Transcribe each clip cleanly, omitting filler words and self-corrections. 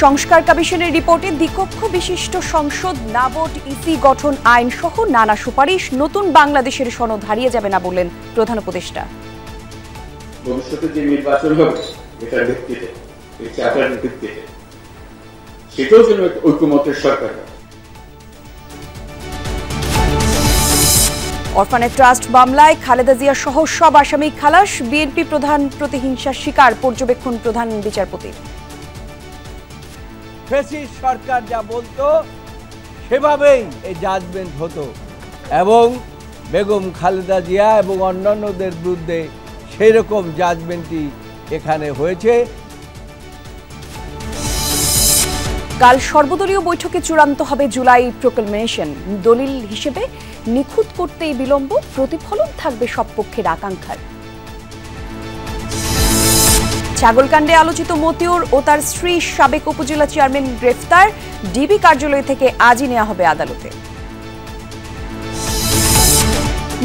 সংস্কার কমিশনের রিপোর্টে দ্বিকক্ষ বিশিষ্ট সংসদ, নাবোর্ড, ইসি গঠন আইন সহ নানা সুপারিশ, নতুন বাংলাদেশের সনদ হারিয়ে যাবে না বললেন প্রধান উপদেষ্টা। ভবিষ্যতে যে নির্বাচন হবে এটার ভিত্তিতে, এই চার্টার ভিত্তিতে, সেটাও যেন ঐক্যমতের সরকার। অরফানেজ ট্রাস্ট মামলায় খালেদা জিয়া সহ সব আসামি খালাস, বিএনপি প্রধান প্রতিহিংসার শিকার পর্যবেক্ষণ প্রধান বিচারপতির। ফ্যাসিস্ট সরকার যা বলতো সেভাবেই এই জাজমেন্ট হতো এবং বেগম খালেদা জিয়া এবং অন্যান্যদের বিরুদ্ধে সেই রকম জাজমেন্টই এখানে হয়েছে। কাল সর্বদলীয় বৈঠকে চূড়ান্ত হবে জুলাই প্রোক্লেমেশন। দলিল হিসেবে নিখুঁত করতেই বিলম্ব, প্রতিফলন থাকবে সব পক্ষের আকাঙ্ক্ষার। ছাগলকাণ্ডে আলোচিত মতিউর ও তার স্ত্রী সাবেক উপজেলা চেয়ারম্যান গ্রেফতার, ডিবি কার্যালয় থেকে আজই নেওয়া হবে আদালতে।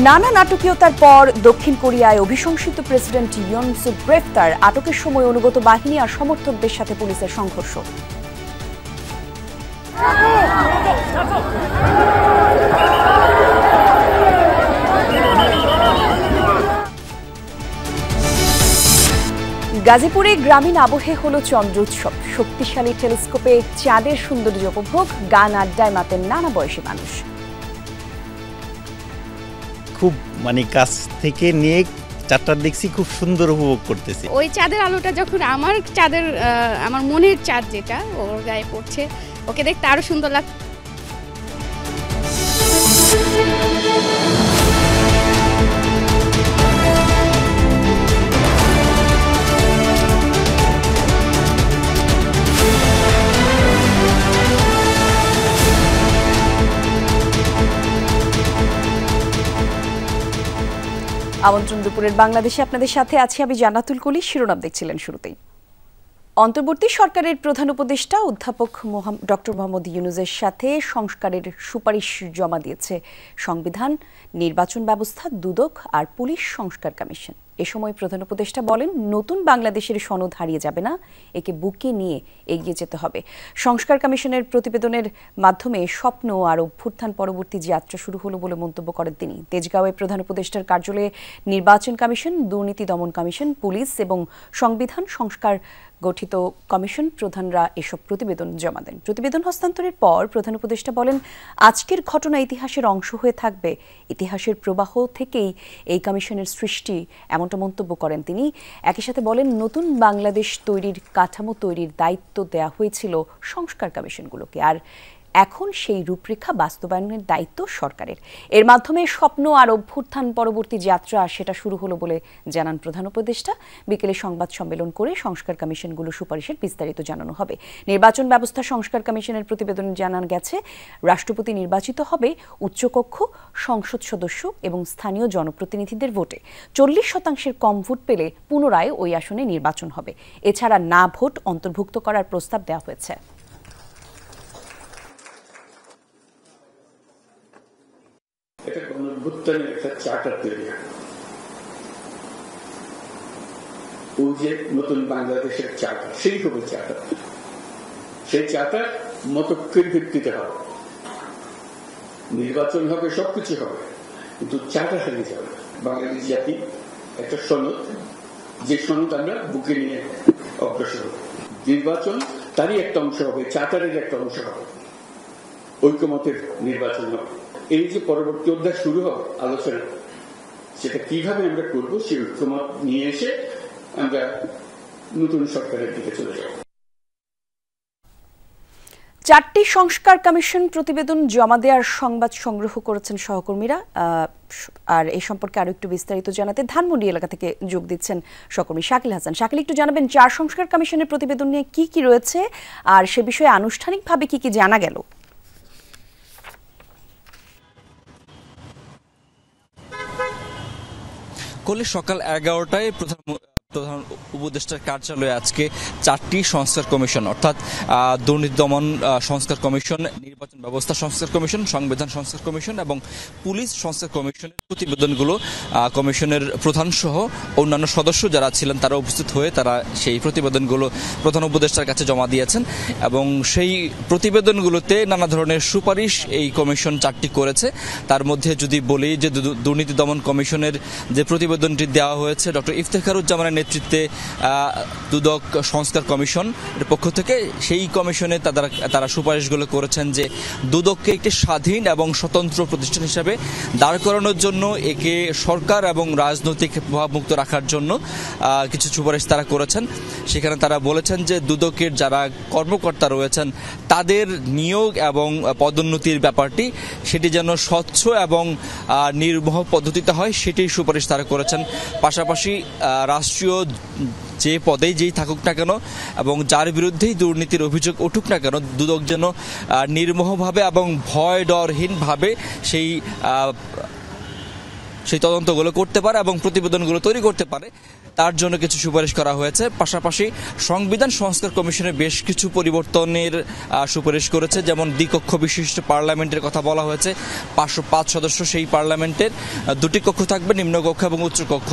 নানা নাটকীয়তার পর দক্ষিণ কোরিয়ায় অভিশংসিত প্রেসিডেন্ট ইয়ন সুক গ্রেফতার, আটকের সময় অনুগত বাহিনী আর সমর্থকদের সাথে পুলিশের সংঘর্ষ। গাজীপুরে গ্রামীণ আবহে হলো চন্দ্র উৎসব। শক্তিশালী টেলিস্কোপে চাঁদের সৌন্দর্য উপভোগ, গান আড্ডায় মাতেন নানা বয়সী মানুষ। খুব কাছ থেকে নিয়ে চাঁদটা দেখছি, খুব সুন্দর উপভোগ করতেছি। ওই চাঁদের আলোটা যখন আমার মনের চাঁদ যেটা ওর গায়ে পড়ছে, ওকে দেখতে আরো সুন্দর লাগছে। আমন্ত্রণ দুপুরের বাংলাদেশে আপনাদের সাথে আছি আমি জান্নাতুল কলি। শিরোনাম দেখছিলেন শুরুতেই। অন্তর্বর্তী সরকারের প্রধান উপদেষ্টা অধ্যাপক ডক্টর মোহাম্মদ ইউনূসের সাথে সংস্কারের সুপারিশ জমা দিয়েছে সংবিধান, নির্বাচন ব্যবস্থা, দুদক আর পুলিশ সংস্কার কমিশন। এ সময় প্রধান উপদেষ্টা বলেন, নতুন বাংলাদেশের সনদ হারিয়ে যাবে না, একে বুকে নিয়ে এগিয়ে যেতে হবে। সংস্কার কমিশনের প্রতিবেদনের মাধ্যমে স্বপ্ন আর অভ্যুত্থান পরবর্তী যাত্রা শুরু হলো বলে মন্তব্য করেন তিনি। তেজগাঁওয়ে প্রধান উপদেষ্টার কার্যালয়ে নির্বাচন কমিশন, দুর্নীতি দমন কমিশন, পুলিশ এবং সংবিধান সংস্কার গঠিত কমিশন প্রধানরা এসব প্রতিবেদন জমা দেন। প্রতিবেদন হস্তান্তরের পর প্রধান উপদেষ্টা বলেন, আজকের ঘটনা ইতিহাসের অংশ হয়ে থাকবে, ইতিহাসের প্রবাহ থেকেই এই কমিশনের সৃষ্টি, এমনটা মন্তব্য করেন তিনি। একই সাথে বলেন, নতুন বাংলাদেশ তৈরির কাঠামো তৈরির দায়িত্ব দেওয়া হয়েছিল সংস্কার কমিশনগুলোকে, আর এখন সেই রূপরেখা বাস্তবায়নের দায়িত্ব সরকারের। এর মাধ্যমে স্বপ্ন আর অভ্যুত্থান পরবর্তী যাত্রা সেটা শুরু হলো বলে জানান প্রধান উপদেষ্টা। বিকেলে সংবাদ সম্মেলন করে সংস্কার কমিশনগুলো সুপারিশের বিস্তারিত জানানো হবে। নির্বাচন ব্যবস্থা সংস্কার কমিশনের প্রতিবেদনে জানান গেছে, রাষ্ট্রপতি নির্বাচিত হবে উচ্চকক্ষ, সংসদ সদস্য এবং স্থানীয় জনপ্রতিনিধিদের ভোটে। 40% কম ভোট পেলে পুনরায় ওই আসনে নির্বাচন হবে। এছাড়া না ভোট অন্তর্ভুক্ত করার প্রস্তাব দেওয়া হয়েছে। এটা গণঅভ্যুত্থানের একটা চার্টার তৈরি হয়, ওই যে নতুন বাংলাদেশের চার্টার, সেই হবে চার্টার। সেই চার্টার মতক্ষের ভিত্তিতে হবে, নির্বাচন হবে, সবকিছু হবে, কিন্তু চার্টার হারিয়ে যাবে। বাঙালি জাতি একটা সনদ, যে সনদ আমরা বুকে নিয়ে অগ্রসর হব। নির্বাচন তারই একটা অংশ হবে, চার্টারের একটা অংশ হবে, ঐক্যমতের নির্বাচন হবে। এই যে পরবর্তী অধ্যায় শুরু হবে আলোচনা, সেটা কিভাবে আমরা করবো, সেই ঐক্যমত নিয়ে এসে আমরা নতুন সরকারের দিকে চলে যাব। 4টি সংস্কার কমিশন প্রতিবেদন জমা দেওয়ার সংবাদ সংগ্রহ করেছেন সহকর্মীরা। আর এই সম্পর্কে আরো একটু বিস্তারিত জানাতে ধানমন্ডি এলাকা থেকে যোগ দিচ্ছেন সহকর্মী শাকিল হাসান। শাকিল, একটু জানাবেন 4 সংস্কার কমিশনের প্রতিবেদন নিয়ে কি কি রয়েছে আর সে বিষয়ে আনুষ্ঠানিকভাবে কি কি জানা গেল? সকাল 11টায় প্রধান উপদেষ্টার কার্যালয়ে আজকে 4টি সংস্কার কমিশন অর্থাৎ দুর্নীতি দমন সংস্কার কমিশন, নির্বাচন ব্যবস্থা সংস্কার কমিশন, সংবিধান সংস্কার কমিশন এবং পুলিশ সংস্কার কমিশনের প্রতিবেদনগুলো কমিশনের প্রধান সহ অন্যান্য সদস্য যারা ছিলেন তারা উপস্থিত হয়ে তারা সেই প্রতিবেদনগুলো প্রধান উপদেষ্টার কাছে জমা দিয়েছেন এবং সেই প্রতিবেদনগুলোতে নানা ধরনের সুপারিশ এই কমিশন 4টি করেছে। তার মধ্যে যদি বলি যে দুর্নীতি দমন কমিশনের যে প্রতিবেদনটি দেওয়া হয়েছে ডক্টর ইফতেখারুজ্জামানের নেতৃত্বে দুদক সংস্কার কমিশন এর পক্ষ থেকে, সেই কমিশনে তারা সুপারিশগুলো করেছেন যে দুদককে একটি স্বাধীন এবং স্বতন্ত্র প্রতিষ্ঠান হিসেবে দাঁড় করানোর জন্য, একে সরকার এবং রাজনৈতিক প্রভাবমুক্ত রাখার জন্য কিছু সুপারিশ তারা করেছেন। সেখানে তারা বলেছেন যে দুদকের যারা কর্মকর্তা রয়েছেন তাদের নিয়োগ এবং পদোন্নতির ব্যাপারটি সেটি যেন স্বচ্ছ এবং নির্মোহ পদ্ধতিতে হয়, সেটির সুপারিশ তারা করেছেন। পাশাপাশি রাষ্ট্রীয় যে পদেই যেই থাকুক না কেন এবং যার বিরুদ্ধেই দুর্নীতির অভিযোগ উঠুক না কেন, দুদক যেন নির্মোহভাবে এবং ভয় ডরহীনভাবে সেই তদন্তগুলো করতে পারে এবং প্রতিবেদনগুলো তৈরি করতে পারে, তার জন্য কিছু সুপারিশ করা হয়েছে। পাশাপাশি সংবিধান সংস্কার কমিশনে বেশ কিছু পরিবর্তনের সুপারিশ করেছে, যেমন দ্বিকক্ষ বিশিষ্ট পার্লামেন্টের কথা বলা হয়েছে। 505 সদস্য সেই পার্লামেন্টের 2টি কক্ষ থাকবে, নিম্নকক্ষ এবং উচ্চকক্ষ,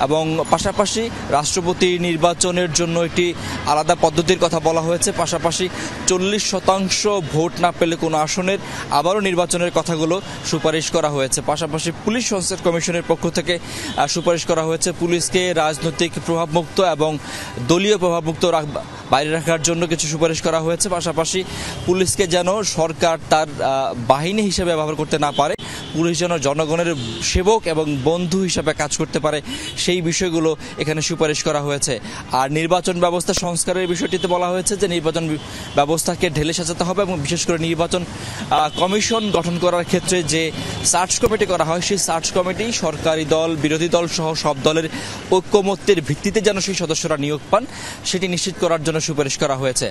এবং পাশাপাশি রাষ্ট্রপতি নির্বাচনের জন্য একটি আলাদা পদ্ধতির কথা বলা হয়েছে। পাশাপাশি 40% ভোট না পেলে কোনো আসনের আবারও নির্বাচনের কথাগুলো সুপারিশ করা হয়েছে। পাশাপাশি পুলিশ সংস্কার কমিশনের পক্ষ থেকে সুপারিশ করা হয়েছে পুলিশকে রাজনৈতিক প্রভাবমুক্ত এবং দলীয় প্রভাবমুক্ত বাইরে রাখার জন্য কিছু সুপারিশ করা হয়েছে। পাশাপাশি পুলিশকে যেন সরকার তার বাহিনী হিসেবে ব্যবহার করতে না পারে, পুলিশ যেন জনগণের সেবক এবং বন্ধু হিসেবে কাজ করতে পারে, সেই বিষয়গুলো এখানে সুপারিশ করা হয়েছে। আর নির্বাচন ব্যবস্থা সংস্কারের বিষয়টিতে বলা হয়েছে যে নির্বাচন ব্যবস্থাকে ঢেলে সাজাতে হবে এবং বিশেষ করে নির্বাচন কমিশন গঠন করার ক্ষেত্রে যে সার্চ কমিটি করা হয়, সেই সার্চ কমিটি সরকারি দল, বিরোধী দল সহ সব দলের ঐক্যমত্যের ভিত্তিতে যেন সেই সদস্যরা নিয়োগ পান, সেটি নিশ্চিত করার জন্য সুপারিশ করা হয়েছে।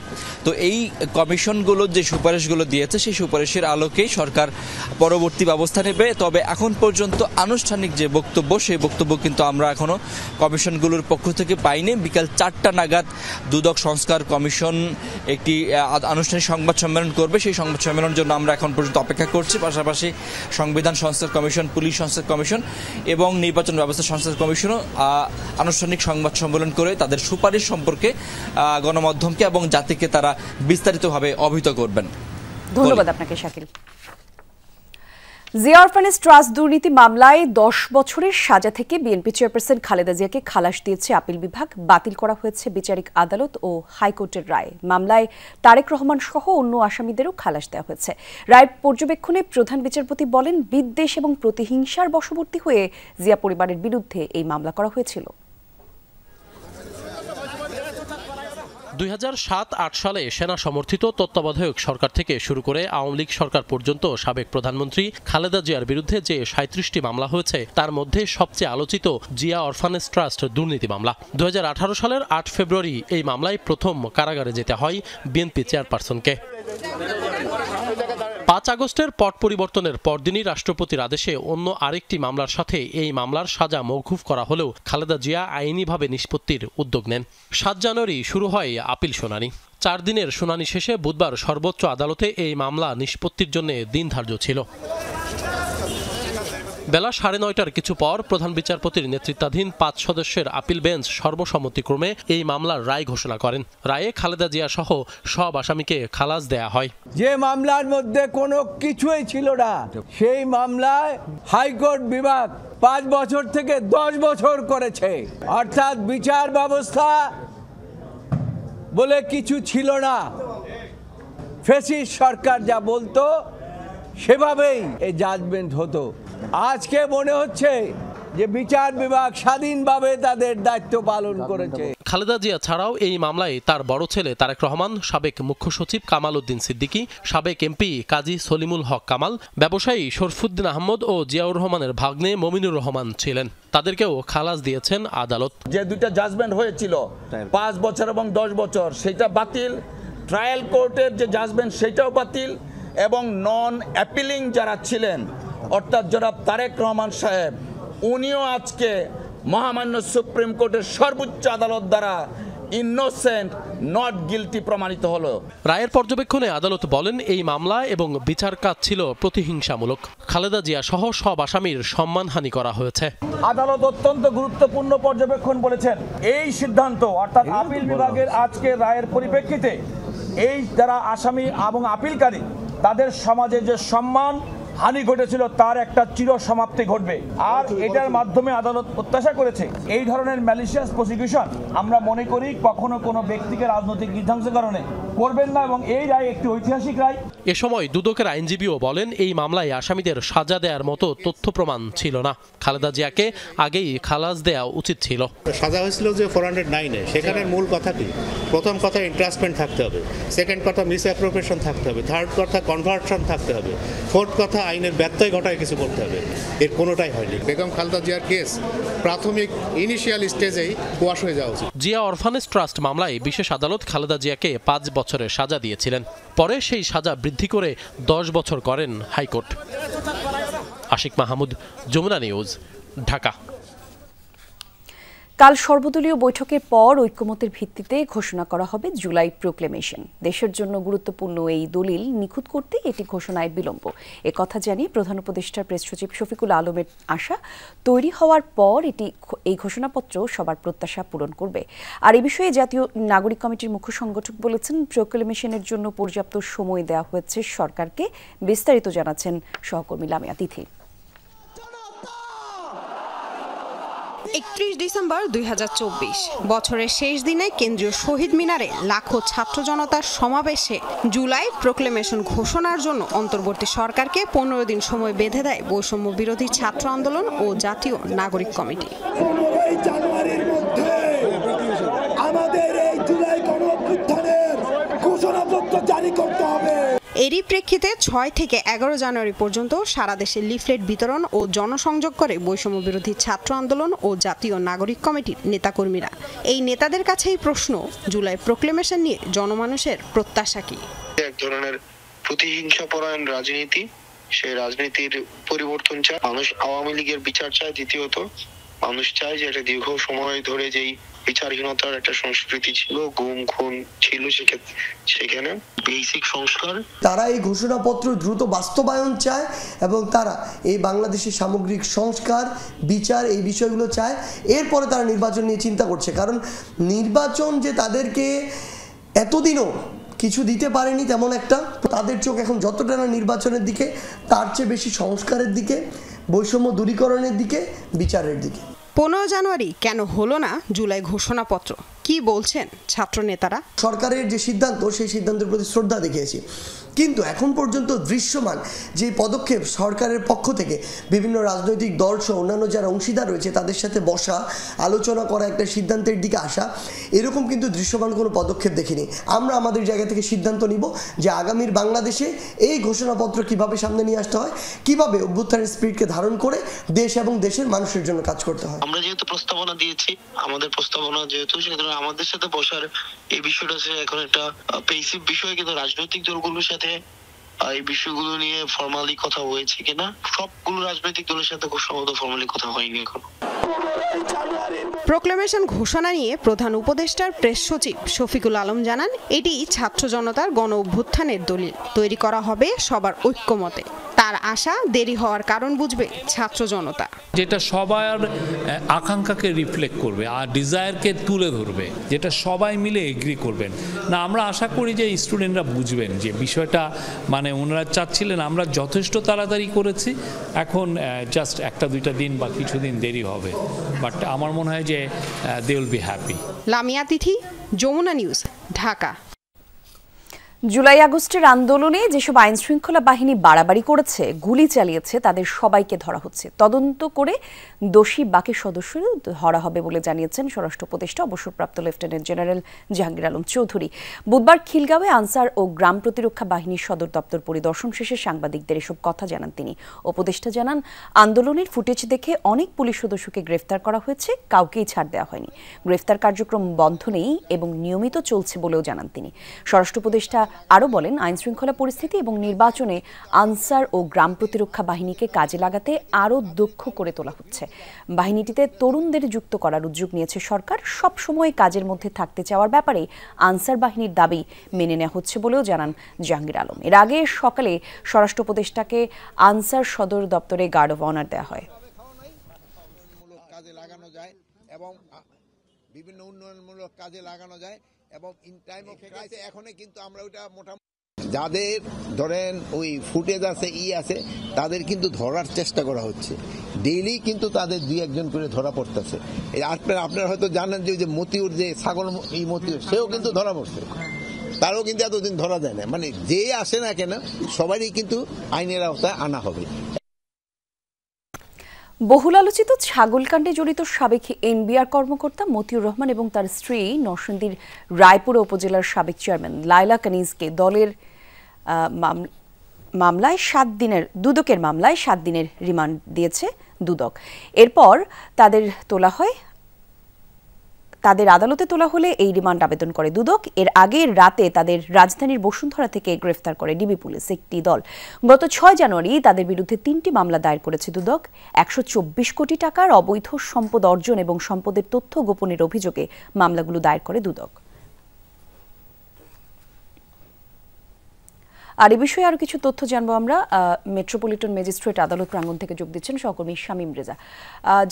তো এই কমিশনগুলো যে সুপারিশগুলো দিয়েছে সেই সুপারিশের আলোকেই সরকার পরবর্তী ব্যবস্থা নেবে। তবে এখন পর্যন্ত আনুষ্ঠানিক যে বক্তব্য, সেই বক্তব্য কিন্তু আমরা এখনো কমিশনগুলোর পক্ষ থেকে পাইনি। বিকাল 4টা নাগাদ দুদক সংস্কার কমিশন একটি আনুষ্ঠানিক সংবাদ সম্মেলন করবে, সেই সংবাদ সম্মেলনের জন্য আমরা এখন পর্যন্ত অপেক্ষা করছি। পাশাপাশি সংবিধান সংস্কার কমিশন, পুলিশ সংস্কার কমিশন এবং নির্বাচন ব্যবস্থা সংস্কার কমিশনও আনুষ্ঠানিক সংবাদ সম্মেলন করে তাদের সুপারিশ সম্পর্কে গণমাধ্যমকে এবং জাতিকে তারা বিস্তারিতভাবে অবহিত করবেন। ধন্যবাদ আপনাকে শাকিল। জিয়া অরফানেজ ট্রাস্ট দুর্নীতি মামলায় 10 বছরের সাজা থেকে বিএনপি চেয়ারপারসন খালেদা জিয়াকে খালাস দিয়েছে আপিল বিভাগ। বাতিল করা হয়েছে বিচারিক আদালত ও হাইকোর্টের রায়। মামলায় তারেক রহমান সহ অন্য আসামিদেরও খালাস দেওয়া হয়েছে। রায়ের পর্যবেক্ষণে প্রধান বিচারপতি বলেন, বিদ্বেষ এবং প্রতিহিংসার বশবর্তী হয়ে জিয়া পরিবারের বিরুদ্ধে এই মামলা করা হয়েছিল। 2007-8 সালে সেনা সমর্থিত তত্ত্বাবধায়ক সরকার থেকে শুরু করে আওয়ামী লীগ সরকার পর্যন্ত সাবেক প্রধানমন্ত্রী খালেদা জিয়ার বিরুদ্ধে যে 37টি মামলা হয়েছে তার মধ্যে সবচেয়ে আলোচিত জিয়া অরফানেজ ট্রাস্ট দুর্নীতি মামলা। 2018 সালের 8 ফেব্রুয়ারি এই মামলায় প্রথম কারাগারে যেতে হয় বিএনপি চেয়ারপারসনকে। 5 আগস্টের পট পরিবর্তনের পরদিনই রাষ্ট্রপতির আদেশে অন্য আরেকটি মামলার সাথে এই মামলার সাজা মওকুফ করা হলেও খালেদা জিয়া আইনিভাবে নিষ্পত্তির উদ্যোগ নেন। 7 জানুয়ারি শুরু হয় আপিল শুনানি। 4 দিনের শুনানি শেষে বুধবার সর্বোচ্চ আদালতে এই মামলা নিষ্পত্তির জন্য দিন ধার্য ছিল। বেলা 9:30টার কিছু পর প্রধান বিচারপতির নেতৃত্বাধীন 5 সদস্যের আপিল বেঞ্চ সর্বসম্মতিক্রমে এই মামলার রায় ঘোষণা করেন। রায়ে খালেদা জিয়া সহ সব আসামিকে খালাস দেয়া হয়। যে মামলার মধ্যে কোনো কিছুই ছিল না, সেই মামলায় হাইকোর্ট বিভাগ 5 বছর থেকে 10 বছর করেছে। অর্থাৎ বিচার ব্যবস্থা বলে কিছু ছিল না। ফ্যাসিস্ট সরকার যা বলতো সেভাবেই এই জাজমেন্ট হতো। আজকে মনে হচ্ছে যে বিচার বিভাগ স্বাধীনভাবে তাদের দায়িত্ব পালন করেছে। খালেদা জিয়া ছাড়াও এই মামলায় তার বড় ছেলে তারেক রহমান, সাবেক মুখ্য সচিব কামাল উদ্দিন সিদ্দিকী, সাবেক এমপি কাজী সলিমুল হক কামাল, ব্যবসায়ী শরফুদ্দিন আহমদ ও জিয়াউর রহমানের ভাগ্নে মমিনুর রহমান ছিলেন। তাদেরকেও খালাস দিয়েছেন আদালত। যে 2টা জাজমেন্ট হয়েছিল 5 বছর এবং 10 বছর, সেটা বাতিল। ট্রায়াল কোর্টের যে জাজমেন্ট সেটাও বাতিল, এবং নন অ্যাপিলিং যারা ছিলেন অর্থাৎ জনাব তারেক রহমান সাহেব, উনিও আজকে মহামান্য সুপ্রিম কোর্টের সর্বোচ্চ আদালত দ্বারা ইনোসেন্ট নট গিলটি প্রমাণিত হলো। রায়ের পর্যবেক্ষণে আদালত বলেন এই মামলা এবং বিচার কাজ ছিল প্রতিহিংসামূলক। খালেদা জিয়া সহ সব আসামির সম্মানহানি করা হয়েছে। আদালত অত্যন্ত গুরুত্বপূর্ণ পর্যবেক্ষণ বলেছেন, এই সিদ্ধান্ত অর্থাৎ আপিল বিভাগের আজকের রায়ের পরিপ্রেক্ষিতে এই যারা আসামি এবং আপিলকারী তাদের সমাজে যে সম্মান হানি ঘটেছিল তার একটা চির সমাপ্তি ঘটবে। আর এটার মাধ্যমে আদালত প্রত্যাশা করেছে এই ধরনের ম্যালিশিয়াস প্রসিকিউশন আমরা মনে করি কখনো কোনো ব্যক্তিকে রাজনৈতিক বিধ্বংসের কারণে করবেন না, এবং এই রায় একটি ঐতিহাসিক রায়। এ সময় দুদকের আইনজীবীও বলেন এই মামলায় আসামিদের সাজা দেওয়ার মতো তথ্য প্রমাণ ছিল না। খালেদা জিয়াকে আগেই খালাস দেওয়া উচিত ছিল। সাজা হয়েছিল যে 409-এ, সেখানের মূল কথা কি? প্রথম কথা ইন্ট্রাস্টমেন্ট থাকতে হবে, সেকেন্ড কথা মিস অ্যাপ্রোপ্রিয়েশন থাকতে হবে, থার্ড কথা কনভার্সন থাকতে হবে, ফোর্থ কথা আইনের ব্যত্যয় ঘটায় কিছু করতে হবে। এর কোনোটাই হয়নি। বেগম খালেদা জিয়ার কেস প্রাথমিক ইনিশিয়াল স্টেজেই কোয়াশ হয়ে যাওয়া উচিত। জিয়া অরফানেজ ট্রাস্ট মামলায় বিশেষ আদালত খালেদা জিয়াকে 5 বছরের সাজা দিয়েছিলেন। পরে সেই সাজা বৃদ্ধি করে 10 বছর করেন হাইকোর্ট। আশিক মাহমুদ, যমুনা নিউজ, ঢাকা। কাল সর্বদলীয় বৈঠকের পর ঐক্যমতের ভিত্তিতে ঘোষণা করা হবে জুলাই প্রোক্লেমেশন। দেশের জন্য গুরুত্বপূর্ণ এই দলিল নিখুঁত করতে এটি ঘোষণায় বিলম্ব। একথা জানিয়ে প্রধান উপদেষ্টার প্রেস সচিব শফিকুল আলমের আশা, তৈরি হওয়ার পর এই ঘোষণাপত্র সবার প্রত্যাশা পূরণ করবে। আর এই বিষয়ে জাতীয় নাগরিক কমিটির মুখ্য সংগঠক বলেছেন, প্রোক্লেমেশনের জন্য পর্যাপ্ত সময় দেওয়া হয়েছে সরকারকে। বিস্তারিত জানাচ্ছেন সহকর্মী লামিয়া তিথি। 31 ডিসেম্বর 2024 বছরের শেষ দিনে কেন্দ্রীয় শহীদ মিনারে লাখো ছাত্র জনতার সমাবেশে জুলাই প্রোক্লেমেশন ঘোষণার জন্য অন্তর্বর্তী সরকারকে 15 দিন সময় বেঁধে দেয় বৈষম্য বিরোধী ছাত্র আন্দোলন ও জাতীয় নাগরিক কমিটি। 15 জানুয়ারির মধ্যে আমাদের এই জুলাই গণঅভ্যুত্থানের ঘোষণাপত্র জারি করতে হবে। এরই প্রেক্ষিতে 6 থেকে 11 জানুয়ারি পর্যন্ত সারা দেশে লিফলেট বিতরণ ও জনসংযোগ করে বৈষম্য বিরোধী ছাত্র আন্দোলন ও জাতীয় নাগরিক কমিটির নেতাকর্মীরা। এই নেতাদের কাছেই প্রশ্ন, জুলাই প্রোক্লেমেশন নিয়ে জনমানুষের প্রত্যাশা কি? এক ধরনের প্রতিহিংসাপরায়ণ রাজনীতি, সেই রাজনীতির পরিবর্তন চায় মানুষ। আওয়ামী লীগের বিচার চায়। দ্বিতীয়ত মানুষ চায় যে এটা দীর্ঘ সময় ধরে যেই বিচারহীনতার একটা সংস্কৃতি ছিল, গুম খুন ছিল, সেখানে বেসিক সংস্কার। তারা এই ঘোষণাপত্র দ্রুত বাস্তবায়ন চায় এবং তারা এই বাংলাদেশের সামগ্রিক সংস্কার, বিচার, এই বিষয়গুলো চায়। এরপরে তারা নির্বাচন নিয়ে চিন্তা করছে, কারণ নির্বাচন যে তাদেরকে এতদিনও কিছু দিতে পারেনি তেমন একটা, তাদের চোখ এখন যতটা না নির্বাচনের দিকে, তার চেয়ে বেশি সংস্কারের দিকে, বৈষম্য দূরীকরণের দিকে, বিচারের দিকে। 15 জানুয়ারি কেন হলো না জুলাই ঘোষণাপত্র? কি বলছেন ছাত্র নেতারা? সরকারের যে সিদ্ধান্ত, সেই সিদ্ধান্তের প্রতি শ্রদ্ধা দেখিয়েছি, কিন্তু এখন পর্যন্ত দৃশ্যমান যে পদক্ষেপ সরকারের পক্ষ থেকে বিভিন্ন রাজনৈতিক দল সহ অন্যান্য যারা অংশীদার রয়েছে তাদের সাথে বসা, আলোচনা করা, একটা সিদ্ধান্তের দিকে আসা, এরকম কিন্তু দৃশ্যমান কোনো পদক্ষেপ দেখিনি। আমরা আমাদের জায়গা থেকে সিদ্ধান্ত নিব যে আগামীর বাংলাদেশে এই ঘোষণাপত্র কিভাবে সামনে নিয়ে আসতে হয়, কিভাবে অভ্যুত্থানের স্পিরিটকে ধারণ করে দেশ এবং দেশের মানুষের জন্য কাজ করতে হয়। আমরা যেহেতু প্রস্তাবনা দিয়েছি, আমাদের প্রস্তাবনা যেহেতু, সেক্ষেত্রে আমাদের সাথে বসার এই বিষয়টা এখন একটা পেসিভ বিষয়, কিন্তু রাজনৈতিক দলগুলোর সাথে এই বিষয়গুলো নিয়ে ফর্মালি কথা হয়েছে কিনা? সবগুলো রাজনৈতিক দলের সাথে ফর্মালি কথা হয়নি এখনো। প্রোক্লেমেশন ঘোষণা নিয়ে প্রধান উপদেষ্টার প্রেস সচিব শফিকুল আলম জানান, এটি ছাত্র জনতার গণ অভ্যুত্থানের দলিল, তৈরি করা হবে সবার ঐক্যমতে। তার আশা, দেরি হওয়ার কারণ বুঝবে ছাত্র জনতা, যেটা সবার আকাঙ্ক্ষাকে রিফ্লেক্ট করবে আর ডিজায়ারকে তুলে ধরবে, যেটা সবাই মিলে এগ্রি করবেন। না, আমরা আশা করি যে স্টুডেন্টরা বুঝবেন যে বিষয়টা, মানে ওনারা চাচ্ছিলেন, আমরা যথেষ্ট তাড়াতাড়ি করেছি, এখন জাস্ট 1-2 দিন বা কিছুদিন দেরি হবে, বাট আমার মনে হয় যে they will be happy. Lamia Tithi, Jamuna news, Dhaka. জুলাই আগস্টের আন্দোলনে যেসব আইন শৃঙ্খলা বাহিনী বাড়াবাড়ি করেছে, গুলি চালিয়েছে, তাদের সবাইকে ধরা হচ্ছে। তদন্ত করে দোষী বাকি সদস্যদের ধরা হবে বলে জানিয়েছেন স্বরাষ্ট্র উপদেষ্টা অবসরপ্রাপ্ত লেফটেন্যান্ট জেনারেল জাহাঙ্গীর আলম চৌধুরী। বুধবার খিলগাঁওয়ে আনসার ও গ্রাম প্রতিরক্ষা বাহিনীর সদর দপ্তর পরিদর্শন শেষে সাংবাদিকদের এসব কথা জানান তিনি। উপদেষ্টা জানান, আন্দোলনের ফুটেজ দেখে অনেক পুলিশ সদস্যকে গ্রেফতার করা হয়েছে, কাউকেই ছাড় দেওয়া হয়নি। গ্রেফতার কার্যক্রম বন্ধ নেই এবং নিয়মিত চলছে বলেও জানান তিনি। স্বরাষ্ট্র উপদেষ্টা আরও বলেন, আইনশৃঙ্খলা পরিস্থিতি এবং নির্বাচনে আনসার ও গ্রাম প্রতিরক্ষা বাহিনীকে কাজে লাগাতে আরও দক্ষ করে তোলা হচ্ছে। বাহিনীটিতে তরুণদের যুক্ত করার উদ্যোগ নিয়েছে সরকার। সবসময় কাজের মধ্যে থাকতে চাওয়ার ব্যাপারে আনসার বাহিনীর দাবি মেনে নেওয়া হচ্ছে বলেও জানান জাহাঙ্গীর আলম। এর আগে সকালে স্বরাষ্ট্র উপদেষ্টাকে আনসার সদর দপ্তরে গার্ড অফ অনার দেওয়া হয়। কাজে লাগানো যায় এবং বিভিন্ন উন্নয়নমূলক কাজে লাগানো যায় এবং ইন টাইম অফ ক্রাইসিস এখন কিন্তু আমরা ওটা মোটামুটি যাদের ধরেন ওই ফুটেজ আছে আছে তাদের কিন্তু ধরার চেষ্টা করা হচ্ছে। ডেইলি কিন্তু তাদের 2-1 করে ধরা পড়তেছে। আপনারা হয়তো জানেন যে মতিউর যে ছাগল এই মতিউর সেও কিন্তু ধরা পড়ছে, তারও কিন্তু এতদিন ধরা যায় না। মানে যে আসে না কেন সবারই কিন্তু আইনের আওতায় আনা হবে। বহুল আলোচিত ছাগলকাণ্ডে জড়িত সাবেক এনবিআর কর্মকর্তা মতিউর রহমান এবং তার স্ত্রী নরসিংদীর রায়পুরা উপজেলার সাবেক চেয়ারম্যান লায়লা কানিজকে দলের মামলায় 7 দিনের দুদকের মামলায় 7 দিনের রিমান্ড দিয়েছে দুদক। এরপর তাদের আদালতে তোলা হলে এই রিমান্ড আবেদন করে দুদক। এর আগের রাতে তাদের রাজধানীর বসুন্ধরা থেকে গ্রেফতার করে ডিবি পুলিশ একটি দল। গত 6 জানুয়ারি তাদের বিরুদ্ধে 3টি মামলা দায়ের করেছে দুদক। 124 কোটি টাকার অবৈধ সম্পদ অর্জন এবং সম্পদের তথ্য গোপনের অভিযোগে মামলাগুলো দায়ের করে দুদক। আর এই বিষয়ে আরো কিছু তথ্য জানবো আমরা। মেট্রোপলিটন ম্যাজিস্ট্রেট আদালত প্রাঙ্গণ থেকে যোগ দিচ্ছেন সহকর্মী শামীম রেজা।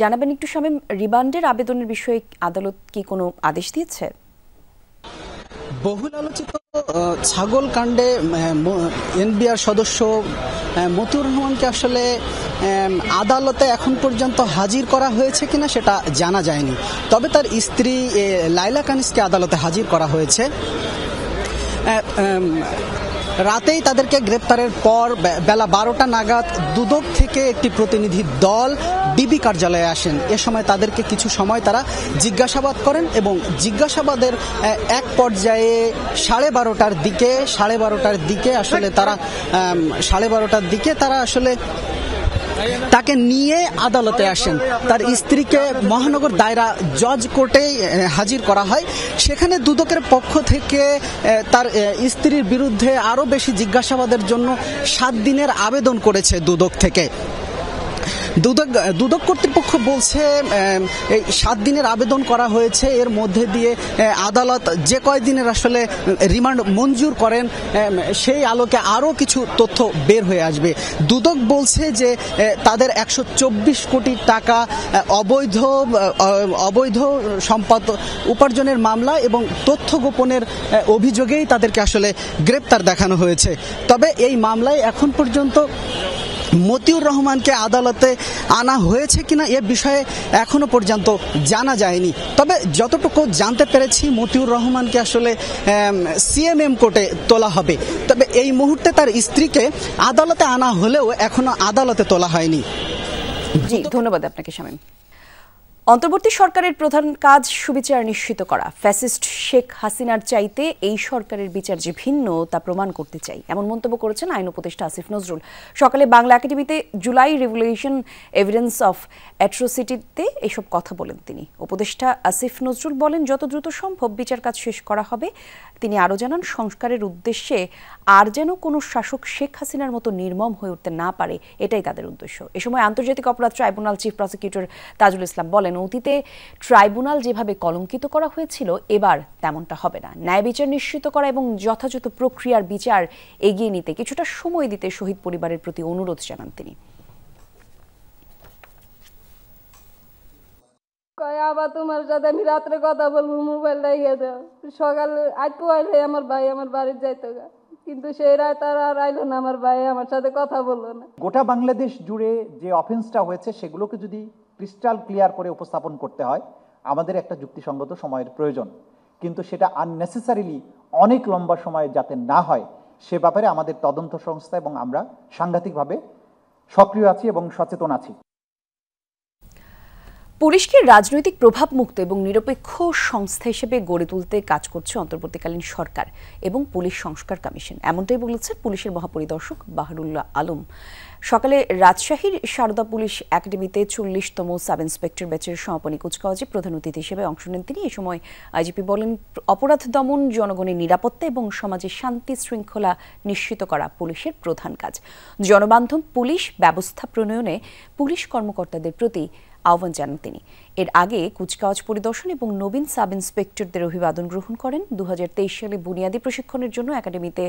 জানাবেন একটু শামীম, রিমান্ডের আবেদনের বিষয়ে আদালত কি কোনো আদেশ দিয়েছে? বহুল আলোচিত ছাগল কাণ্ডে এনবিআর সদস্য মতিউর রহমানকে আসলে আদালতে এখন পর্যন্ত হাজির করা হয়েছে কিনা সেটা জানা যায়নি। তবে তার স্ত্রী লায়লা কানিজকে আদালতে হাজির করা হয়েছে। রাতেই তাদেরকে গ্রেপ্তারের পর বেলা 12টা নাগাদ দুদক থেকে একটি প্রতিনিধি দল ডিবি কার্যালয়ে আসেন। এ সময় তাদেরকে কিছু সময় তারা জিজ্ঞাসাবাদ করেন এবং জিজ্ঞাসাবাদের এক পর্যায়ে 12:30টার দিকে আসলে তারা আসলে তাকে নিয়ে আদালতে আসেন। তার স্ত্রীকে মহানগর দায়রা জজ কোর্টে হাজির করা হয়। সেখানে দুদকের পক্ষ থেকে তার স্ত্রীর বিরুদ্ধে আরো বেশি জিজ্ঞাসাবাদের জন্য 7 দিনের আবেদন করেছে দুদক থেকে। দুদক কর্তৃপক্ষ বলছে এই 7 দিনের আবেদন করা হয়েছে, এর মধ্যে দিয়ে আদালত যে কয়দিনের আসলে রিমান্ড মঞ্জুর করেন সেই আলোকে আরও কিছু তথ্য বের হয়ে আসবে। দুদক বলছে যে তাদের 124 কোটি টাকা অবৈধ সম্পদ উপার্জনের মামলা এবং তথ্য গোপনের অভিযোগেই তাদেরকে আসলে গ্রেপ্তার দেখানো হয়েছে। তবে এই মামলায় এখন পর্যন্ত মতিউর রহমানকে আদালতে আনা হয়েছে কিনা এ বিষয়ে এখনো পর্যন্ত জানা যায়নি। তবে যতটুকু জানতে পেরেছি মতিউর রহমানকে আসলে সিএমএম কোর্টে তোলা হবে। তবে এই মুহূর্তে তার স্ত্রীকে আদালতে আনা হলেও এখনো আদালতে তোলা হয়নি। জি, ধন্যবাদ আপনাকে শামীম। অন্তর্বর্তী সরকারের প্রধান কাজ সুবিচার নিশ্চিত করা। ফ্যাসিস্ট শেখ হাসিনার চাইতে এই সরকারের বিচার যে ভিন্ন তা প্রমাণ করতে চাই, এমন মন্তব্য করেছেন আইন উপদেষ্টা আসিফ নজরুল। সকালে বাংলা একাডেমিতে জুলাই রেভলিউশন এভিডেন্স অফ অ্যাট্রোসিটিতে এসব কথা বলেন তিনি। উপদেষ্টা আসিফ নজরুল বলেন, যত দ্রুত সম্ভব বিচার কাজ শেষ করা হবে। তিনি আরও জানান, সংস্কারের উদ্দেশ্যে আর যেন কোনো শাসক শেখ হাসিনার মতো নির্মম হয়ে উঠতে না পারে, এটাই তাদের উদ্দেশ্য। এ সময় আন্তর্জাতিক অপরাধ tribunal chief prosecutor Tajul Islam বলেন, অতীতে ট্রাইব্যুনাল যেভাবে কলঙ্কিত করা হয়েছিল এবার তেমনটা হবে না। ন্যায় বিচার নিশ্চিত করা এবং যথাযথ প্রক্রিয়ার বিচার এগিয়ে নিতে কিছুটা সময় দিতে শহীদ পরিবারের প্রতি অনুরোধ জানান তিনি। আবার তোমার সাথে আমি রাত্রে কথা বলবো, মোবাইল রেখে দাও। সকালে আজকে আইলে আমার ভাই আমার বাড়ির যাইতো, কিন্তু সেই রায় তারা আর আইলো না, আমার ভাই আমার সাথে কথা বললো না। গোটা বাংলাদেশ জুড়ে যে অফেন্সটা হয়েছে সেগুলোকে যদি ক্রিস্টাল ক্লিয়ার করে উপস্থাপন করতে হয়, আমাদের একটা যুক্তিসঙ্গত সময়ের প্রয়োজন। কিন্তু সেটা আননেসেসারিলি অনেক লম্বা সময় যাতে না হয় সে ব্যাপারে আমাদের তদন্ত সংস্থা এবং আমরা সাংঘাতিকভাবে সক্রিয় আছি এবং সচেতন আছি। পুলিশকে রাজনৈতিক প্রভাবমুক্ত এবং নিরপেক্ষ সংস্থা হিসেবে গড়ে তুলতে কাজ করছে অন্তর্বর্তীকালীন সরকার এবং পুলিশ সংস্কার কমিশন, এমনটাই বলেছেন পুলিশের মহাপরিদর্শক বাহারুল্লাহ আলম। সকালে রাজশাহীর সারদা পুলিশ একাডেমিতে 40তম সাব ইন্সপেক্টর ব্যাচের সমাপনী কুচকাওয়াজে প্রধান অতিথি হিসেবে অংশ নেন তিনি। এ সময় আইজিপি বলেন, অপরাধ দমন, জনগণের নিরাপত্তা এবং সমাজে শান্তি শৃঙ্খলা নিশ্চিত করা পুলিশের প্রধান কাজ। জনবান্ধব পুলিশ ব্যবস্থা প্রণয়নে পুলিশ কর্মকর্তাদের প্রতি আহ্বান জানান তিনি। এর আগে কুচকাওয়াজ পরিদর্শন এবং নবীন সাব ইন্সপেক্টরদের অভিবাদন গ্রহণ করেন। 2023 সালে বুনিয়াদী প্রশিক্ষণের জন্য একাডেমিতে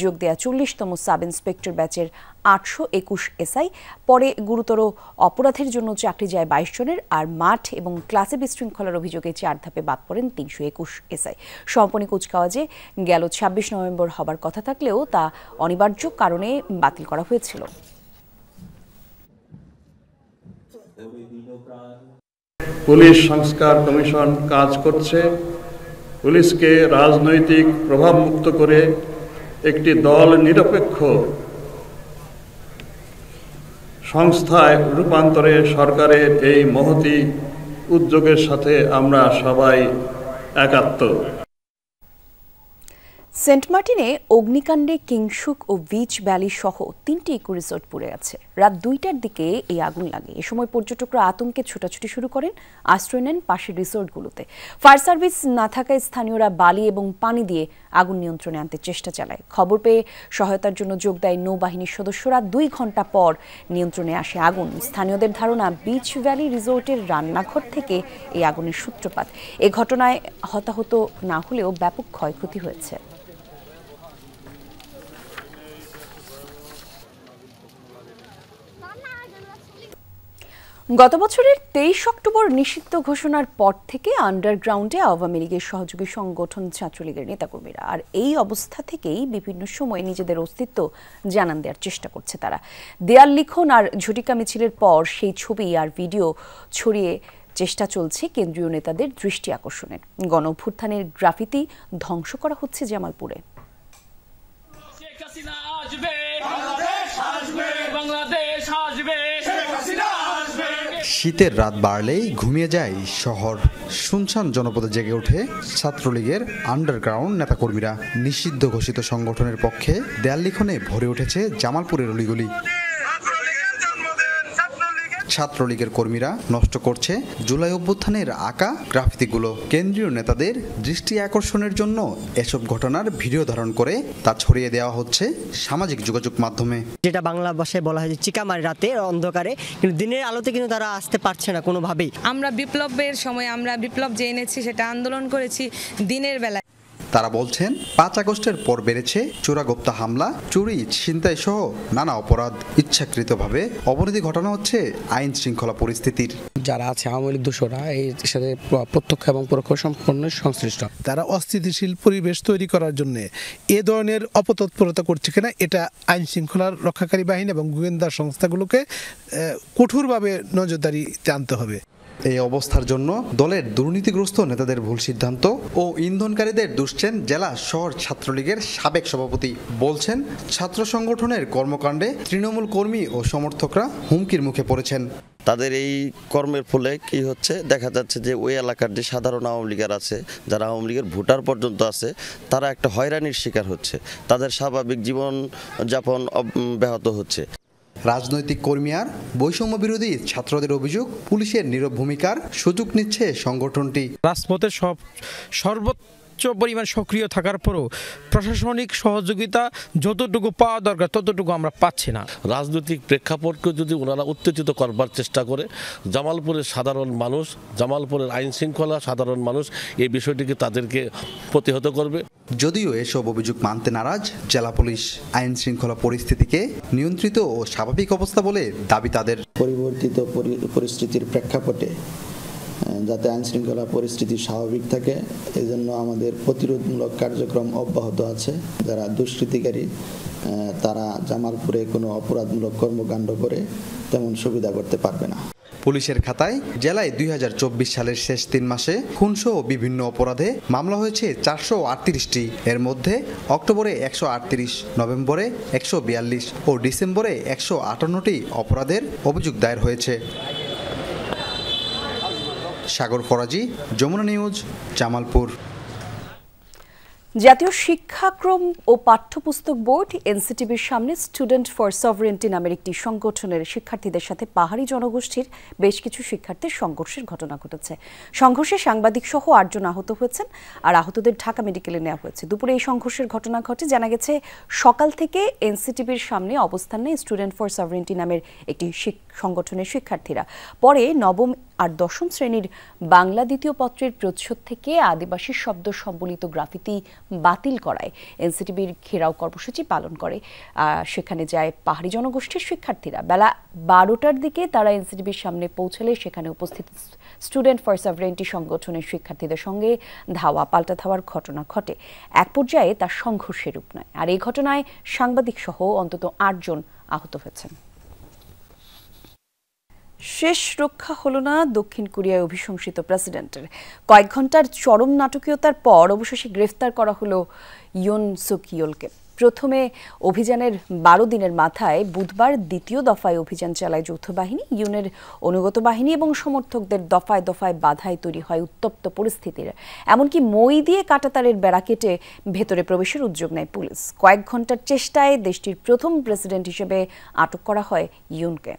যোগ দেয়া 40তম সাব ইন্সপেক্টর ব্যাচের 821 এসআই, পরে গুরুতর অপরাধের জন্য চাকরি যায় 22 জনের, আর মাঠ এবং ক্লাসে বিশৃঙ্খলার অভিযোগে 4 ধাপে বাদ পড়েন 321 এসআই। সমাপনী কুচকাওয়াজে গেল 26 নভেম্বর হবার কথা থাকলেও তা অনিবার্য কারণে বাতিল করা হয়েছিল। পুলিশ সংস্কার কমিশন কাজ করছে। পুলিশকে রাজনৈতিক প্রভাবমুক্ত করে একটি দল নিরপেক্ষ সংস্থায় রূপান্তরে সরকারের এই মহতী উদ্যোগের সাথে আমরা সবাই একাত্ম। সেন্ট মার্টিনে অগ্নিকাণ্ডে কিংসুক ও বিচ ভ্যালি সহ 3টি ইকো রিসোর্ট পুড়ে আছে। রাত 2টার দিকে এই আগুন লাগে। এ সময় পর্যটকরা আতঙ্কে ছোটাছুটি শুরু করেন, আশ্রয় নেন পাশের রিসোর্টগুলোতে। ফায়ার সার্ভিস না থাকায় স্থানীয়রা বালি এবং পানি দিয়ে আগুন নিয়ন্ত্রণে আনতে চেষ্টা চালায়। খবর পেয়ে সহায়তার জন্য যোগ দেয় নৌবাহিনীর সদস্যরা। 2 ঘন্টা পর নিয়ন্ত্রণে আসে আগুন। স্থানীয়দের ধারণা, বিচ ভ্যালি রিসোর্টের রান্নাঘর থেকে এই আগুনের সূত্রপাত। এ ঘটনায় হতাহত না হলেও ব্যাপক ক্ষয়ক্ষতি হয়েছে। গত বছরের 23 অক্টোবর নিষিদ্ধ ঘোষণার পর থেকে আন্ডারগ্রাউন্ডে আওয়ামী লীগের সহযোগী সংগঠন ছাত্রলীগের নেতাকর্মীরা, আর এই অবস্থা থেকেই বিভিন্ন সময়ে নিজেদের অস্তিত্ব জানান দেওয়ার চেষ্টা করছে তারা। দেয়াল লিখন আর ঝটিকা মিছিলের পর সেই ছবি আর ভিডিও ছড়িয়ে চেষ্টা চলছে কেন্দ্রীয় নেতাদের দৃষ্টি আকর্ষণের। গণ অভ্যুত্থানের গ্রাফিতি ধ্বংস করা হচ্ছে জামালপুরে। শীতের রাত বাড়লেই ঘুমিয়ে যায় শহর। শুনশান জনপদে জেগে ওঠে ছাত্রলীগের আন্ডারগ্রাউন্ড নেতাকর্মীরা। নিষিদ্ধ ঘোষিত সংগঠনের পক্ষে দেয়াল লিখনে ভরে উঠেছে জামালপুরের অলিগলি। ছাত্রলীগের কর্মীরা নষ্ট করছে জুলাই অভ্যুত্থানের আঁকা গ্রাফিতিগুলো। কেন্দ্রীয় নেতাদের দৃষ্টি আকর্ষণের জন্য এসব ঘটনার ভিডিও ধারণ করে তা ছড়িয়ে দেওয়া হচ্ছে সামাজিক যোগাযোগ মাধ্যমে। যেটা বাংলা ভাষায় বলা হয় যে চিকামারি, রাতে অন্ধকারে, কিন্তু দিনের আলোতে কিন্তু তারা আসতে পারছে না কোনোভাবেই। আমরা বিপ্লবের সময় আমরা বিপ্লব যে এনেছি সেটা আন্দোলন করেছি দিনের বেলায়। তারা বলছেন 5 আগস্টের পর বেড়েছে চোরাগোপ্তা হামলা, চুরি, ছিনতাই সহ নানা অপরাধ। ইচ্ছাকৃতভাবে অবনতি ঘটানো হচ্ছে আইন শৃঙ্খলা পরিস্থিতির। যারা আছে আওয়ামী লীগ দোষরা এর সাথে প্রত্যক্ষ এবং পরোক্ষ সম্পূর্ণ সংশ্লিষ্ট। তারা অস্থিতিশীল পরিবেশ তৈরি করার জন্য এ ধরনের অপতৎপরতা করছে কিনা, এটা আইন শৃঙ্খলার রক্ষাকারী বাহিনী এবং গোয়েন্দা সংস্থাগুলোকে কঠোরভাবে নজরদারিতে আনতে হবে। এই অবস্থার জন্য দলের দুর্নীতিগ্রস্ত নেতাদের ভুল সিদ্ধান্ত ও ইন্ধনকারীদের দুষছেন জেলা শহর ছাত্রলীগের সাবেক সভাপতি। বলছেন, ছাত্র সংগঠনের কর্মকাণ্ডে তৃণমূল কর্মী ও সমর্থকরা হুমকির মুখে পড়েছেন। তাদের এই কর্মের ফলে কি হচ্ছে, দেখা যাচ্ছে যে ওই এলাকার যে সাধারণ আওয়ামী লীগের আছে, যারা আওয়ামী লীগের ভোটার পর্যন্ত আছে, তারা একটা হয়রানির শিকার হচ্ছে। তাদের স্বাভাবিক জীবন যাপন ব্যাহত হচ্ছে। রাজনৈতিক কর্মী আর বৈষম্য বিরোধী ছাত্রদের অভিযোগ, পুলিশের নীরব ভূমিকার সুযোগ নিচ্ছে সংগঠনটি। রাজপথে সর্বোচ্চ পরিমাণ সক্রিয় থাকার পরও প্রশাসনিক সহযোগিতা যতটুকু পাওয়া দরকার ততটুকু আমরা পাচ্ছি না। রাজনৈতিক প্রেক্ষাপটকে যদি ওনারা উত্তেজিত করবার চেষ্টা করে, জামালপুরের সাধারণ মানুষ, জামালপুরের আইন শৃঙ্খলা সাধারণ মানুষ এই বিষয়টিকে তাদেরকে প্রতিহত করবে। যদিও এসব অভিযোগ মানতে নারাজ জেলা পুলিশ। আইন শৃঙ্খলা পরিস্থিতিকে নিয়ন্ত্রিত ও স্বাভাবিক অবস্থা বলে দাবি তাদের। পরিবর্তিত পরিস্থিতির প্রেক্ষাপটে যাতে আইন শৃঙ্খলা পরিস্থিতি স্বাভাবিক থাকে, এজন্য আমাদের প্রতিরোধমূলক কার্যক্রম অব্যাহত আছে। যারা দুষ্কৃতিকারী তারা জামালপুরে কোনো অপরাধমূলক কর্মকাণ্ড করে তেমন সুবিধা করতে পারবে না। পুলিশের খাতায় জেলায় 2024 সালের শেষ 3 মাসে খুনসহ বিভিন্ন অপরাধে মামলা হয়েছে 438টি। এর মধ্যে অক্টোবরে 138, নভেম্বরে 142 ও ডিসেম্বরে 158টি অপরাধের অভিযোগ দায়ের হয়েছে। সাগর ফরাজি, যমুনা নিউজ, জামালপুর। জাতীয় শিক্ষাক্রম ও পাঠ্যপুস্তক বোর্ড এনসিটিবির সামনে স্টুডেন্ট ফর সভরেন্টি নামের একটি সংগঠনের শিক্ষার্থীদের সাথে পাহাড়ি জনগোষ্ঠীর বেশ কিছু শিক্ষার্থীর সংঘর্ষের ঘটনা ঘটেছে। সংঘর্ষে সাংবাদিক সহ 8 জন আহত হয়েছেন, আর আহতদের ঢাকা মেডিকেলে নেওয়া হয়েছে। দুপুরে এই সংঘর্ষের ঘটনা ঘটে। জানা গেছে সকাল থেকে এনসিটিবির সামনে অবস্থান নেয় স্টুডেন্ট ফর সভরেন্টি নামের একটি সংগঠনের শিক্ষার্থীরা। পরে নবম আর দশম শ্রেণীর বাংলা দ্বিতীয় পত্রের প্রচ্ছদ থেকে আদিবাসী শব্দ সম্বলিত গ্রাফিতি বাতিল করায় এনসিটিবির ঘেরাও কর্মসূচি পালন করে। সেখানে যায় পাহাড়ি জনগোষ্ঠীর শিক্ষার্থীরা। বেলা 12টার দিকে তারা এনসিটিবির সামনে পৌঁছলে সেখানে উপস্থিত স্টুডেন্ট ফর সভরেন্টি সংগঠনের শিক্ষার্থীদের সঙ্গে ধাওয়া পাল্টা ধাওয়ার ঘটনা ঘটে। এক পর্যায়ে তার সংঘর্ষের রূপ নেয়, আর এই ঘটনায় সাংবাদিক সহ অন্তত 8 জন আহত হয়েছেন। শেষ রক্ষা হলো না দক্ষিণ কোরিয়ায় অভিশংসিত প্রেসিডেন্টের। কয়েক ঘন্টার চরম নাটকীয়তার পর অবশেষে গ্রেফতার করা হলো ইয়ন সুক ইয়োলকে। প্রথমে অভিযানের 12 দিনের মাথায় বুধবার দ্বিতীয় দফায় অভিযান চালায় যৌথ বাহিনী। ইয়নের অনুগত বাহিনী এবং সমর্থকদের দফায় দফায় বাধায় তৈরি হয় উত্তপ্ত পরিস্থিতির। এমনকি মই দিয়ে কাঁটাতারের বেড়া কেটে ভেতরে প্রবেশের উদ্যোগ নেয় পুলিশ। কয়েক ঘন্টার চেষ্টায় দেশটির প্রথম প্রেসিডেন্ট হিসেবে আটক করা হয় ইয়নকে।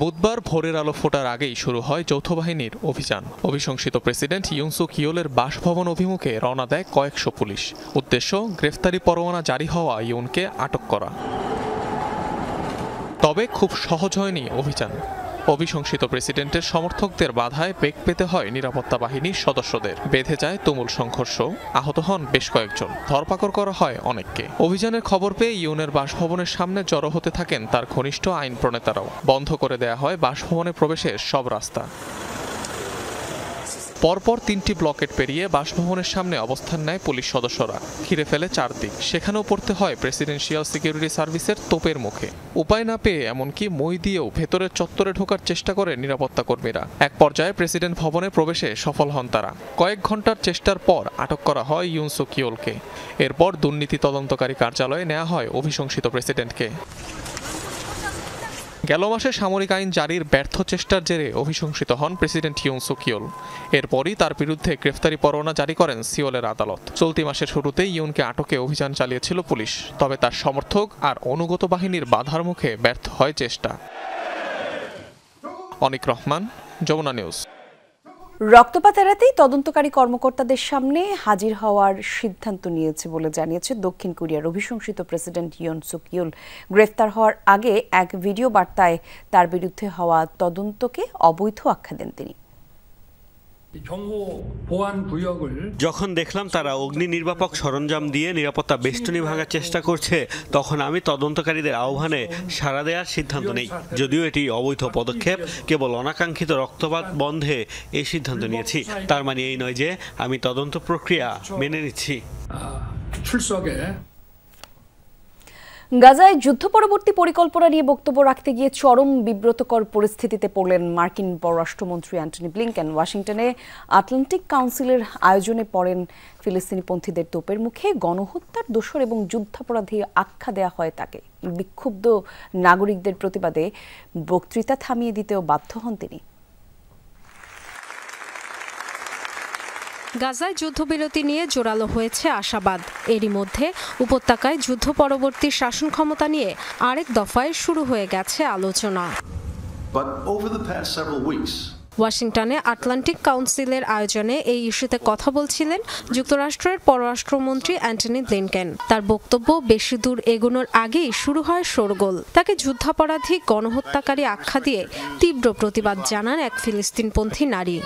বুধবার ভোরের আলো ফোটার আগেই শুরু হয় যৌথ বাহিনীর অভিযান। অভিশংসিত প্রেসিডেন্ট ইয়ন সুক ইয়োলের বাসভবন অভিমুখে রওনা দেয় কয়েকশো পুলিশ। উদ্দেশ্য গ্রেফতারি পরোয়ানা জারি হওয়া ইয়নকে আটক করা। তবে খুব সহজ হয়নি অভিযান। অভিশংসিত প্রেসিডেন্টের সমর্থকদের বাধায় বেগ পেতে হয় নিরাপত্তা বাহিনীর সদস্যদের। বেঁধে যায় তুমুল সংঘর্ষ, আহত হন বেশ কয়েকজন, ধরপাকড় করা হয় অনেককে। অভিযানের খবর পেয়ে ইয়নের বাসভবনের সামনে জড়ো হতে থাকেন তার ঘনিষ্ঠ আইন প্রণেতারাও। বন্ধ করে দেয়া হয় বাসভবনে প্রবেশের সব রাস্তা। পরপর 3টি ব্লকেট পেরিয়ে বাসভবনের সামনে অবস্থান নেয় পুলিশ সদস্যরা। ঘিরে ফেলে চারদিক। সেখানেও পড়তে হয় প্রেসিডেন্সিয়াল সিকিউরিটি সার্ভিসের তোপের মুখে। উপায় না পেয়ে এমনকি মই দিয়েও ভেতরের চত্বরে ঢোকার চেষ্টা করে নিরাপত্তা কর্মীরা। এক পর্যায়ে প্রেসিডেন্ট ভবনে প্রবেশে সফল হন তারা। কয়েক ঘন্টার চেষ্টার পর আটক করা হয় ইয়ন সুক ইয়োলকে। এরপর দুর্নীতি তদন্তকারী কার্যালয়ে নেওয়া হয় অভিশংসিত প্রেসিডেন্টকে। গেল মাসে সামরিক আইন জারির ব্যর্থ চেষ্টার জেরে অভিশংসিত হন প্রেসিডেন্ট ইয়ন সুক ইয়োল। এরপরই তার বিরুদ্ধে গ্রেফতারি পরোয়ানা জারি করেন সিওলের আদালত। চলতি মাসের শুরুতেই ইয়নকে আটকে অভিযান চালিয়েছিল পুলিশ। তবে তার সমর্থক আর অনুগত বাহিনীর বাধার মুখে ব্যর্থ হয় চেষ্টা। অনিক রহমান, যমুনা নিউজ। রক্তপাত এড়াতেই তদন্তকারী কর্মকর্তাদের সামনে হাজির হওয়ার সিদ্ধান্ত নিয়েছে বলে জানিয়েছে দক্ষিণ কোরিয়ার অভিশংসিত প্রেসিডেন্ট ইয়ন সুক ইয়োল। গ্রেফতার হওয়ার আগে এক ভিডিও বার্তায় তার বিরুদ্ধে হওয়া তদন্তকে অবৈধ আখ্যা দেন তিনি। যখন দেখলাম তারা অগ্নি নির্বাপক সরঞ্জাম দিয়ে নিরাপত্তা বেষ্টনী ভাঙার চেষ্টা করছে, তখন আমি তদন্তকারীদের আহ্বানে সাড়া দেওয়ার সিদ্ধান্ত নেই। যদিও এটি অবৈধ পদক্ষেপ, কেবল অনাকাঙ্ক্ষিত রক্তপাত বন্ধে এই সিদ্ধান্ত নিয়েছি। তার মানে এই নয় যে আমি তদন্ত প্রক্রিয়া মেনে নিচ্ছি। গাজায় যুদ্ধ পরবর্তী পরিকল্পনা নিয়ে বক্তব্য রাখতে গিয়ে চরম বিব্রতকর পরিস্থিতিতে পড়লেন মার্কিন পররাষ্ট্রমন্ত্রী অ্যান্টনি ব্লিংকেন। ওয়াশিংটনে আটলান্টিক কাউন্সিলের আয়োজনে পড়েন ফিলিস্তিনিপন্থীদের তোপের মুখে গণহত্যার দোষর এবং যুদ্ধাপরাধী আখ্যা দেয়া হয় তাকে। বিক্ষুব্ধ নাগরিকদের প্রতিবাদে বক্তৃতা থামিয়ে দিতেও বাধ্য হন তিনি। গাজায় যুদ্ধবিরতি নিয়ে জোরালো হয়েছে আশাবাদ। এরই মধ্যে উপত্যকায় যুদ্ধ পরবর্তী শাসন ক্ষমতা নিয়ে আরেক দফায় শুরু হয়ে গেছে আলোচনা। ওয়াশিংটনে আটলান্টিক কাউন্সিলের আয়োজনে এই ইস্যুতে কথা বলছিলেন যুক্তরাষ্ট্রের পররাষ্ট্রমন্ত্রী অ্যান্টনি ব্লিংকেন। তার বক্তব্য বেশি দূর এগোনোর আগেই শুরু হয় শোরগোল। তাকে যুদ্ধাপরাধী গণহত্যাকারী আখ্যা দিয়ে তীব্র প্রতিবাদ জানান এক ফিলিস্তিনপন্থী নারী।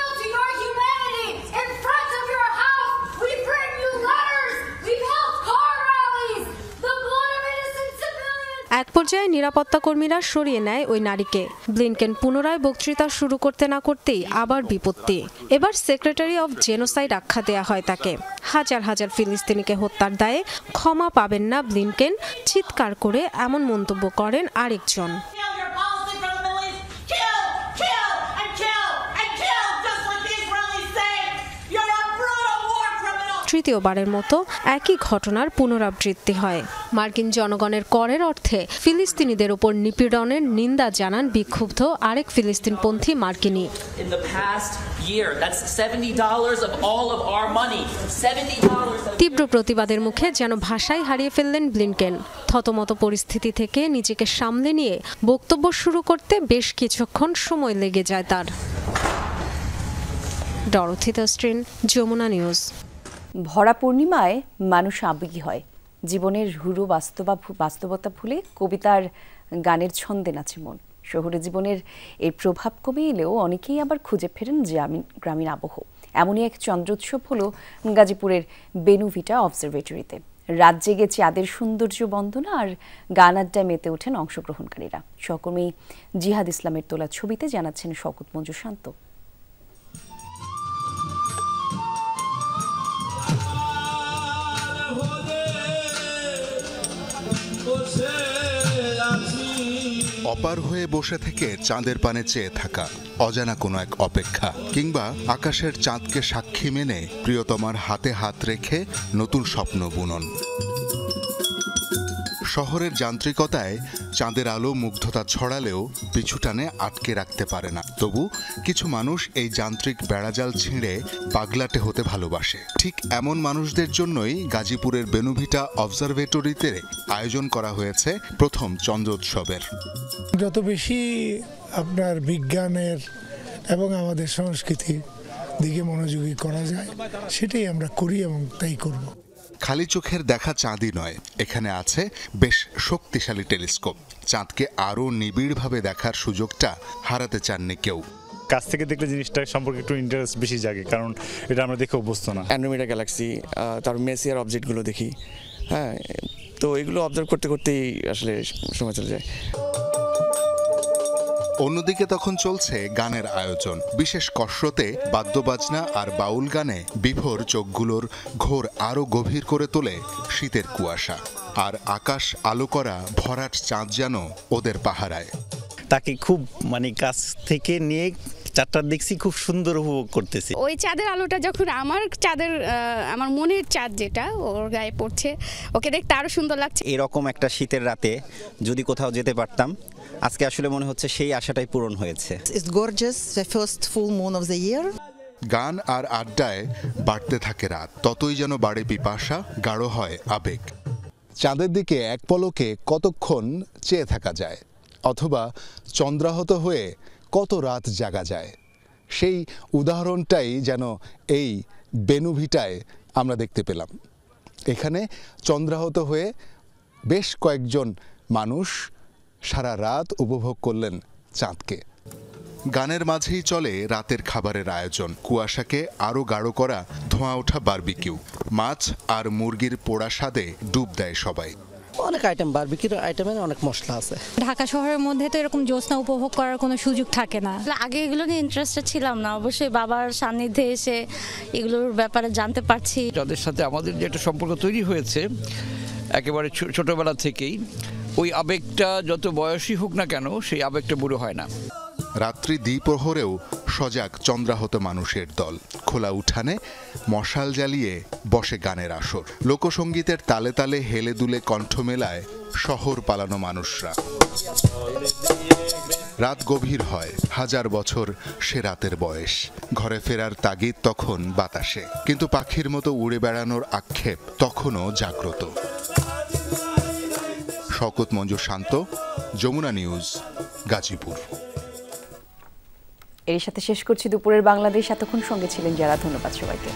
এক পর্যায়ে নিরাপত্তা কর্মীরা সরিয়ে নেয় ওই নারীকে। ব্লিংকেন পুনরায় বক্তৃতা শুরু করতে না করতেই আবার বিপত্তি। এবার সেক্রেটারি অফ জেনোসাইড আখ্যা দেয়া হয় তাকে। হাজার হাজার ফিলিস্তিনিকে হত্যার দায়ে ক্ষমা পাবেন না ব্লিংকেন চিৎকার করে এমন মন্তব্য করেন আরেকজন। তৃতীয়বারের মতো একই ঘটনার পুনরাবৃত্তি হয়। মার্কিন জনগণের করের অর্থে ফিলিস্তিনিদের উপর নিপীড়নের নিন্দা জানান বিক্ষুব্ধ আরেক ফিলিস্তিনপন্থী মার্কিনী। তীব্র প্রতিবাদের মুখে যেন ভাষাই হারিয়ে ফেললেন ব্লিনকেন। থতমত পরিস্থিতি থেকে নিজেকে সামলে নিয়ে বক্তব্য শুরু করতে বেশ কিছুক্ষণ সময় লেগে যায় তার। Dorothy Tastrin, Jamuna news. ভরা পূর্ণিমায় মানুষ আবেগী হয়, জীবনের রূঢ় বাস্তবতা ভুলে কবিতার গানের ছন্দে নাচে মন। শহুরে জীবনের এর প্রভাব কমে এলেও অনেকেই আবার খুঁজে ফেরেন গ্রামীণ আবহ। এমনই এক চন্দ্রোৎসব হলো গাজীপুরের বেনুভিটা অবজারভেটরিতে। রাত জেগে চাঁদের সৌন্দর্য বন্দনা আর গান আড্ডায় মেতে ওঠেন অংশগ্রহণকারীরা। সহকর্মী জিহাদ ইসলামের তোলা ছবিতে জানাচ্ছেন শওকত মঞ্জু শান্ত। অপার হয়ে বসে থেকে চাঁদের পানে চেয়ে থাকা, অজানা কোনো এক অপেক্ষা, কিংবা আকাশের চাঁদকে সাক্ষী মেনে প্রিয়তমার হাতে হাত রেখে নতুন স্বপ্ন বুনন। শহরের যান্ত্রিকতায় চাঁদের আলো মুগ্ধতা ছড়ালেও পিছুটানে আটকে রাখতে পারে না। তবু কিছু মানুষ এই যান্ত্রিক বেড়াজাল ছিঁড়ে পাগলাটে হতে ভালোবাসে। ঠিক এমন মানুষদের জন্যই গাজীপুরের বেনুভিটা অবজারভেটরিতে আয়োজন করা হয়েছে প্রথম চন্দ্রোৎসবের। যত বেশি আপনার বিজ্ঞানের এবং আমাদের সংস্কৃতির দিকে মনোযোগী করা যায় সেটাই আমরা করি এবং তাই করব। খালি চোখের দেখা চাঁদই নয়, এখানে আছে বেশ শক্তিশালী টেলিস্কোপ। চাঁদকে আরও নিবিড়ভাবে দেখার সুযোগটা হারাতে চাননি কেউ। কাছ থেকে দেখলে জিনিসটা সম্পর্কে একটু ইন্টারেস্ট বেশি জাগে, কারণ এটা আমরা দেখে অভ্যস্ত না। অ্যান্ড্রোমেডা গ্যালাক্সি, তার মেসিয়ার অবজেক্টগুলো দেখি, হ্যাঁ, তো এগুলো অবজার্ভ করতে করতেই আসলে সময় চলে যায়। অন্যদিকে তখন চলছে গানের আয়োজন। বিশেষ কসরতে বাদ্যবাজনা আর বাউল গানে বিভোর চোখগুলোর ঘোর আরও গভীর করে তোলে শীতের কুয়াশা। আর আকাশ আলো করা ভরাট চাঁদ যেন ওদের পাহারায়। তাকে খুব কাছ থেকে নিয়ে চাঁদটা দেখছি, খুব সুন্দর উপভোগ করতেছি। ওই চাঁদের আলোটা যখন আমার মনের চাঁদ যেটা ওর গায়ে পড়ছে, ওকে দেখতে আরো সুন্দর লাগছে। এরকম একটা শীতের রাতে যদি কোথাও যেতে পারতাম, আজকে আসলে মনে হচ্ছে সেই আশাটাই পূরণ হয়েছে। It's gorgeous, the first full moon of the year. গান আর আড্ডায় বাড়তে থাকে রাত, ততই যেন বাড়ে পিপাসা, গাঢ় হয় আবেগ। চাঁদের দিকে এক পলকে কতক্ষণ চেয়ে থাকা যায়, অথবা চন্দ্রাহত হয়ে কত রাত জাগা যায়, সেই উদাহরণটাই যেন এই বেনুভিটায় আমরা দেখতে পেলাম। এখানে চন্দ্রাহত হয়ে বেশ কয়েকজন মানুষ সারা রাত উপভোগ করলেন চাঁদকে। গানের মাঝেই চলে রাতের খাবারের আয়োজন। কুয়াশাকে আরও গাঢ় করা ধোঁয়া ওঠা বারবিকিউ, মাছ আর মুরগির পোড়া স্বাদে ডুব দেয় সবাই। অনেক আইটেম, বারবিকিউর আইটেমের অনেক মশলা আছে। ঢাকা শহরের মধ্যে তো এরকম জ্যোৎস্না উপভোগ করার কোনো সুযোগ থাকে না। আগে এগুলো নিয়ে ইন্টারেস্টেড ছিলাম না, অবশ্যই বাবার সান্নিধ্যে এসে এগুলোর ব্যাপারে জানতে পারছি। যাদের সাথে আমাদের যে একটা সম্পর্ক তৈরি হয়েছে একেবারে ছোটবেলা থেকেই, ওই আবেগটা যত বয়সী হোক না কেন, সেই আবেগটা বুড়ো হয় না। রাত্রি দ্বিপ্রহরেও সজাগ চন্দ্রাহত মানুষের দল। খোলা উঠানে মশাল জ্বালিয়ে বসে গানের আসর। লোকসঙ্গীতের তালে তালে হেলে দুলে কণ্ঠ মেলায় শহর পালানো মানুষরা। রাত গভীর হয়, 1000 বছর সে রাতের বয়স। ঘরে ফেরার তাগিদ তখন বাতাসে, কিন্তু পাখির মতো উড়ে বেড়ানোর আক্ষেপ তখনও জাগ্রত। শওকত মঞ্জু শান্ত, যমুনা নিউজ, গাজীপুর। এর সাথে শেষ করছি দুপুরের বাংলাদেশ। এতক্ষণ সঙ্গে ছিলেন যারা, ধন্যবাদ সবাইকে।